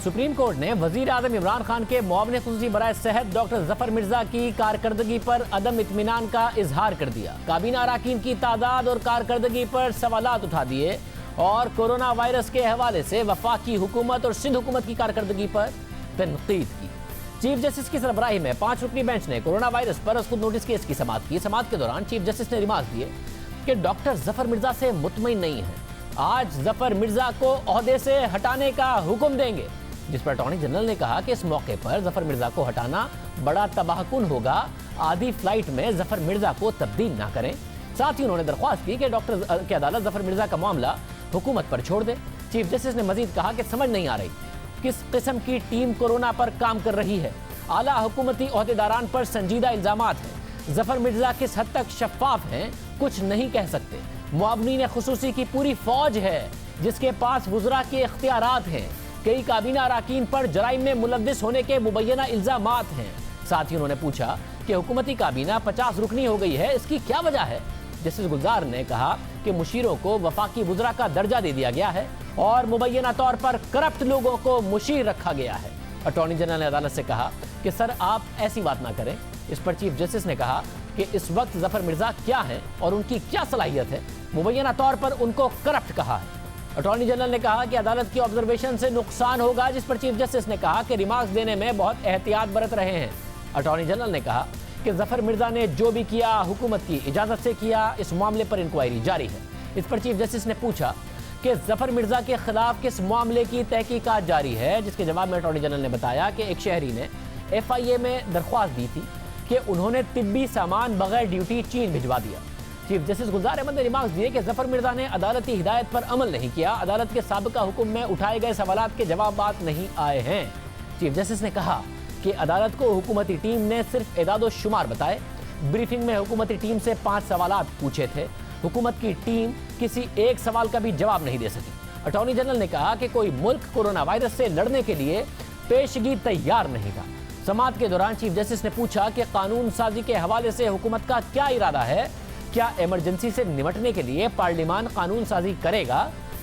Supreme court ने वजीर आजम इमरान खान के मुआविन खुसूसी बराए सेहत डॉक्टर जफर मिर्जा की कारकर्दगी पर अदम इत्मीनान का इजहार कर दिया। काबीना अरकान की तादाद और कारकर्दगी पर सवालात उठा दिए और कोरोना वायरस के हवाले से वफाकी हुकूमत और सिंध हुकूमत की कारकर्दगी पर तनकीद की। चीफ जस्टिस की सरबराही में 5 रुकनी बेंच ने कोरोना वायरस पर खुद नोटिस केस की समाअत की। समाअत के दौरान चीफ जस्टिस ने रिमार्क दिए कि डॉक्टर जफर मिर्जा से मुतमईन नहीं है, आज जफर मिर्जा को ओहदे से हटाने का हुक्म देंगे, जिस पर अटॉर्नी जनरल ने कहा कि इस मौके पर जफर मिर्जा को हटाना बड़ा तबाहकुन होगा, आधी फ्लाइट में जफर मिर्जा को तब्दील ना करें। साथ ही उन्होंने दरख्वास्त की कि डॉक्टर की अदालत जफर मिर्जा का मामला हुकूमत पर छोड़ दे। चीफ जस्टिस ने मजीद कहा कि समझ नहीं आ रही किस किस्म की टीम कोरोना पर काम कर रही है, आला हुकूमती ओहदेदारान पर संजीदा इल्जामात हैं, जफर मिर्जा किस हद तक शफाफ हैं कुछ नहीं कह सकते, मुआवनीन खुसूसी की पूरी फौज है जिसके पास वुज़रा के इख्तियारात हैं, कई काबीना अरकान पर जराइम में मुलव्विस होने के मुबैना इल्जामात हैं। साथ ही उन्होंने पूछा कि हुकूमती काबीना 50 रुकनी हो गई है, इसकी क्या वजह है। जस्टिस गुलजार ने कहा कि मुशीरों को वफाकी वुज़रा का दर्जा दे दिया गया है और मुबैना तौर पर करप्ट लोगों को मुशीर रखा गया है। अटॉर्नी जनरल ने अदालत से कहा कि सर आप ऐसी बात ना करें। इस पर चीफ जस्टिस ने कहा कि इस वक्त जफर मिर्जा क्या है और उनकी क्या सलाहियत है, मुबैना तौर पर उनको करप्ट कहा है। अटॉर्नी जनरल ने कहा कि अदालत की ऑब्जर्वेशन से नुकसान होगा, जिस पर चीफ जस्टिस ने कहा कि रिमार्क्स देने में बहुत एहतियात बरत रहे हैं। अटॉर्नी जनरल ने कहा कि जफर मिर्जा ने जो भी किया हुकूमत की इजाज़त से किया, इस मामले पर इंक्वायरी जारी है। इस पर चीफ जस्टिस ने पूछा कि जफर मिर्जा के खिलाफ किस मामले की तहकीकात जारी है, जिसके जवाब में अटॉर्नी जनरल ने बताया कि एक शहरी ने FIA में दरख्वास्त दी थी कि उन्होंने तिब्बी सामान बगैर ड्यूटी चीन भिजवा दिया। चीफ जस्टिस गुलजार अहमद ने रिमार्क्स दिए कि जफर मिर्जा ने अदालती हिदायत पर अमल नहीं किया, अदालत के साबिका हुक्म में उठाए गए सवालात के जवाबात नहीं आए हैं। चीफ जस्टिस ने कहा कि अदालत को हुकूमती टीम ने सिर्फ एदाद शुमार बताए, ब्रीफिंग में हुकूमती टीम से 5 सवालात पूछे थे, हुकूमत की टीम किसी एक सवाल का भी जवाब नहीं दे सकी। अटॉर्नी जनरल ने कहा कि कोई मुल्क कोरोना वायरस से लड़ने के लिए पेशगी तैयार नहीं था। समाअत के दौरान चीफ जस्टिस ने पूछा कि कानून साजी के हवाले से हुकूमत का क्या इरादा है, क्या इमरजेंसी से निपटने के लिए पार्लियामान कानून साजी करेगा।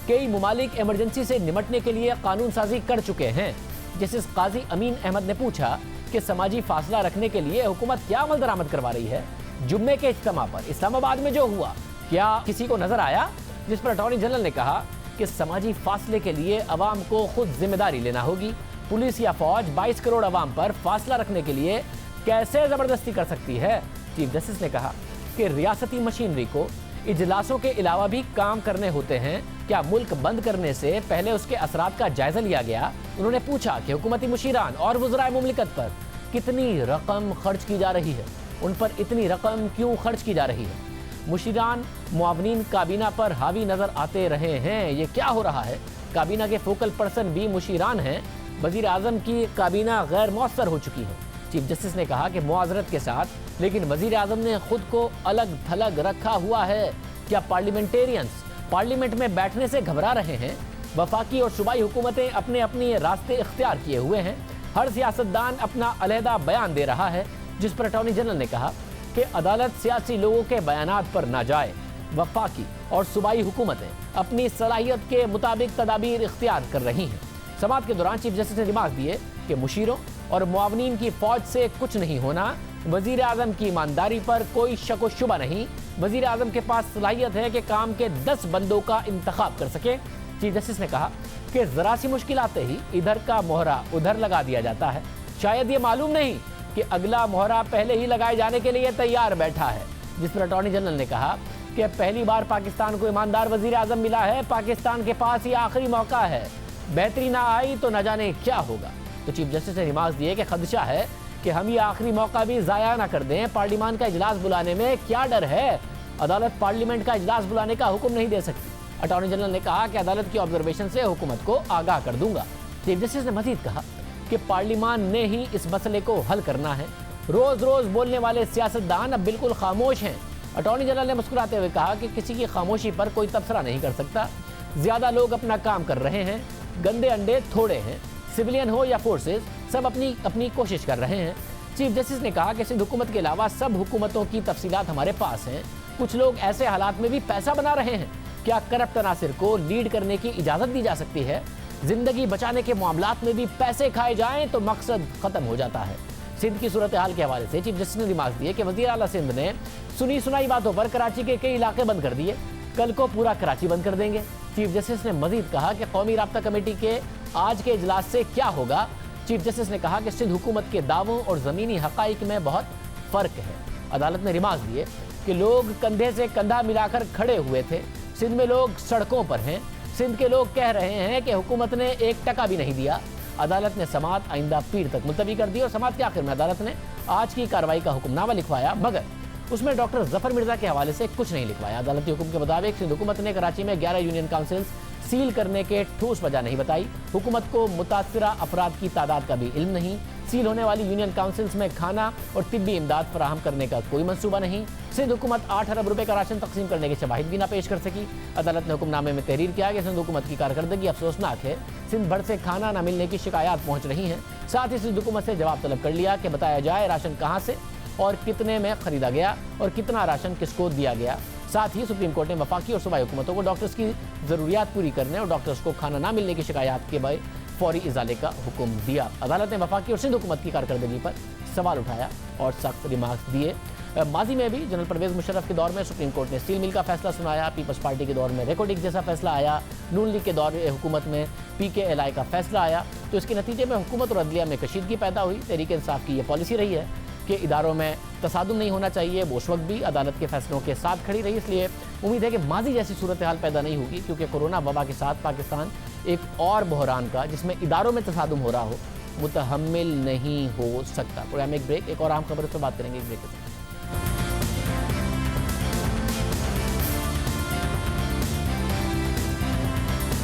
कई मुमालिक इमरजेंसी से निपटने के लिए कानून साजी कर चुके हैं। जस्टिस काजी अमीन अहमद ने पूछा कि समाजी फासला रखने के लिए हुकूमत क्या अमल दरामद करवा रही है। जुम्मे के इज्तिमा पर इस्लामाबाद में जो हुआ क्या किसी को नजर आया, जिस पर अटॉर्नी जनरल ने कहा कि समाजी फासले के लिए अवाम को खुद जिम्मेदारी लेना होगी। पुलिस या फौज 22 करोड़ अवाम पर फासला रखने के लिए कैसे जबरदस्ती कर सकती है। चीफ जस्टिस ने कहा कि रियासती मशीनरी को इजलासों के अलावा भी काम करने होते हैं, क्या मुल्क बंद करने से पहले उसके असरात का जायजा लिया गया। उन्होंने पूछा कि हुकूमती मुशीरान और वज़राए मुमलिकत पर कितनी रकम खर्च की जा रही है, उन पर इतनी रकम क्यों खर्च की जा रही है। मुशीरान मुआवनीन काबीना पर हावी नजर आते रहे हैं, ये क्या हो रहा है। काबीना के फोकल पर्सन भी मुशीरान हैं, वजीर आजम की काबीना गैर मौसर हो चुकी है। चीफ जस्टिस ने कहा कि मुआजरत के साथ लेकिन वजीर आजम ने खुद को अलग थलग रखा हुआ है। क्या पार्लियामेंटेरियंस पार्लियामेंट में बैठने से घबरा रहे हैं। वफाकी और सूबाई हुकूमतें अपने अपने रास्ते इख्तियार किए हुए हैं, हर सियासतदान अपना अलहदा बयान दे रहा है, जिस पर अटॉर्नी जनरल ने कहा कि अदालत सियासी लोगों के बयानात पर ना जाए। वफाकी और सूबाई हुकूमतें अपनी सलाहियत के मुताबिक तदाबीर इख्तियार कर रही हैं। समाअत के दौरान चीफ जस्टिस ने रिमार्क दिए कि मुशीरों और मुआवनीन की फौज से कुछ नहीं होना, वजीर आजम की ईमानदारी पर कोई शक व शुबा नहीं, वजीर आजम के पास सलाहियत है कि काम के 10 बंदों का इंतखाब कर सके। चीफ जस्टिस ने कहा कि जरा सी मुश्किल आते ही इधर का मोहरा उधर लगा दिया जाता है, शायद ये मालूम नहीं कि अगला मोहरा पहले ही लगाए जाने के लिए तैयार बैठा है। जिस पर अटॉर्नी जनरल ने कहा कि पहली बार पाकिस्तान को ईमानदार वजीर आजम मिला है, पाकिस्तान के पास ये आखिरी मौका है, बेहतरी ना आई तो न जाने क्या होगा। तो चीफ जस्टिस ने रिमार्क्स दिए कि खदशा है कि हम ये आखिरी मौका भी ज़ाया ना कर दें। पार्लियामान का इजलास बुलाने में क्या डर है, अदालत पार्लियामेंट का इजलास बुलाने का हुक्म नहीं दे सकती। अटॉर्नी जनरल ने कहा कि अदालत की ऑब्जर्वेशन से हुकूमत को आगाह कर दूंगा। चीफ जस्टिस ने मजीद कहा कि पार्लियामान ने ही इस मसले को हल करना है, रोज रोज बोलने वाले सियासतदान अब बिल्कुल खामोश हैं। अटॉर्नी जनरल ने मुस्कुराते हुए कहा कि किसी की खामोशी पर कोई तबसरा नहीं कर सकता, ज्यादा लोग अपना काम कर रहे हैं, गंदे अंडे थोड़े हैं, सिविलियन हो या फोर्सेस सब अपनी अपनी कोशिश कर रहे हैं। चीफ जस्टिस ने कहा कि सिंध हुकूमत के अलावा सब हुकूमतों की तफसीलात हमारे पास हैं, कुछ लोग ऐसे हालात में भी पैसा बना रहे हैं, क्या करप्ट अनासिर को लीड करने की इजाज़त दी जा सकती है। जिंदगी बचाने के मामलात में भी पैसे खाए जाएं तो मकसद खत्म हो जाता है। सिंध की सूरत हाल के हवाले से चीफ जस्टिस ने रिमार्क दिए कि वजीर आला सिंध ने सुनी सुनाई बातों पर कराची के कई इलाके बंद कर दिए, कल को पूरा कराची बंद कर देंगे। चीफ जस्टिस ने मजीद कहा कि कौमी राब्ता कमेटी के आज के इजलास से क्या होगा। चीफ जस्टिस ने कहा कि सिंध हुकूमत के दावों और ज़मीनी हक़ाइक़ में बहुत फ़र्क है। अदालत ने रिमार्क दिए कि लोग कंधे से कंधा मिलाकर खड़े हुए थे, सिंध में लोग सड़कों पर हैं, सिंध के लोग कह रहे हैं कि हुकूमत ने 1 टका भी नहीं दिया। अदालत ने समाअत आइंदा पीर तक मुलतवी कर दी और समाअत के आखिर में अदालत ने आज की कार्रवाई का हुक्मनामा लिखवाया, मगर उसमें डॉक्टर जफर मिर्जा के हवाले से कुछ नहीं लिखवाया। अदालती हुक्म के मुताबिक सिंध हुकूमत ने कराची में 11 यूनियन काउंसिल्स सील करने के ठोस वजह नहीं बताई। हुकूमत को मुतासरा अफराद की तादाद का भी इल्म नहीं। सील होने वाली यूनियन काउंसिल्स में खाना और तिब्बी इमदाद फराहम करने का कोई मंसूबा नहीं। सिंध हुकूमत 8 अरब रुपए का राशन तकसीम करने के शवाहिद भी ना पेश कर सकी। अदालत ने हुक्मनामे में तहरीर किया कि सिंध हुकूमत की कारकर्दगी अफसोसनाक है। सिंध भर से खाना न मिलने की शिकायत पहुँच रही हैं। साथ ही सिंध हुकूमत से जवाब तलब कर लिया कि बताया जाए राशन कहाँ से और कितने में खरीदा गया और कितना राशन किसको दिया गया। साथ ही सुप्रीम कोर्ट ने वफाकी और सूबाई हुकूमतों को डॉक्टर्स की ज़रूरियात पूरी करने और डॉक्टर्स को खाना ना मिलने की शिकायत के बाद फौरी इजाले का हुक्म दिया। अदालत ने वफाकी और सिंध हुकूमत की कारकर्दगी पर सवाल उठाया और सख्त रिमार्क्स दिए। माजी में भी जनरल परवेज़ मुशर्रफ के दौर में सुप्रीम कोर्ट ने स्टील मिल का फैसला सुनाया, पीपल्स पार्टी के दौर में रेकोडिक जैसा फैसला आया, नून लीग के दौर में हुकूमत में PKLI का फैसला आया, तो इसके नतीजे में हुकूमत और अदलिया में कशीदगी पैदा हुई। तहरीक इंसाफ की ये पॉलिसी रही है कि इदारों में तसादुम नहीं होना चाहिए। वो उस वक्त भी अदालत के फैसलों के साथ खड़ी रही, इसलिए उम्मीद है कि माजी जैसी सूरत हाल पैदा नहीं होगी, क्योंकि कोरोना वबा के साथ पाकिस्तान एक और बहरान का, जिसमें इदारों में तसादुम हो रहा हो, मुतहम्मिल नहीं हो सकता। प्रोग्राम एक ब्रेक, एक और अहम खबर उस पर बात करेंगे एक ब्रेक के साथ।